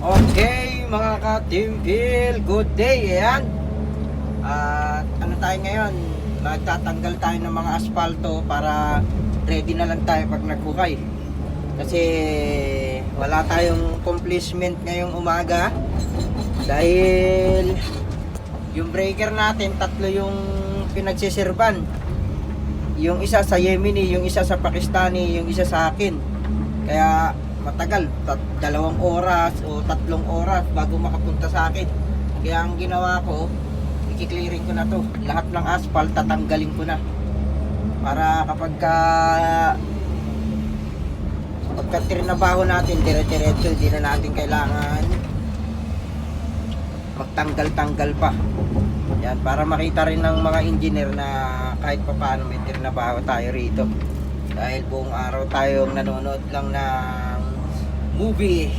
Okay, mga ka-Teamville, good day. Ayan. At ano tayo ngayon? Magtatanggal tayo ng mga asfalto para ready na lang tayo pag naghukay. Kasi wala tayong completion ngayong umaga. Dahil yung breaker natin, tatlo yung pinagsisirban. Yung isa sa Yemeni, yung isa sa Pakistani, yung isa sa akin. Kaya matagal, 2 oras o 3 oras bago makapunta sa akin. Kaya ang ginawa ko, i-clearing ko na to. Lahat ng asphalt tatanggalin ko na. Para pagka trinabaho natin, dire-diretso, hindi na natin kailangan magtanggal-tanggal pa. Yan, para makita rin ng mga engineer na kahit pa paano may trinabaho tayo rito. Dahil buong araw tayong nanonood lang ng movie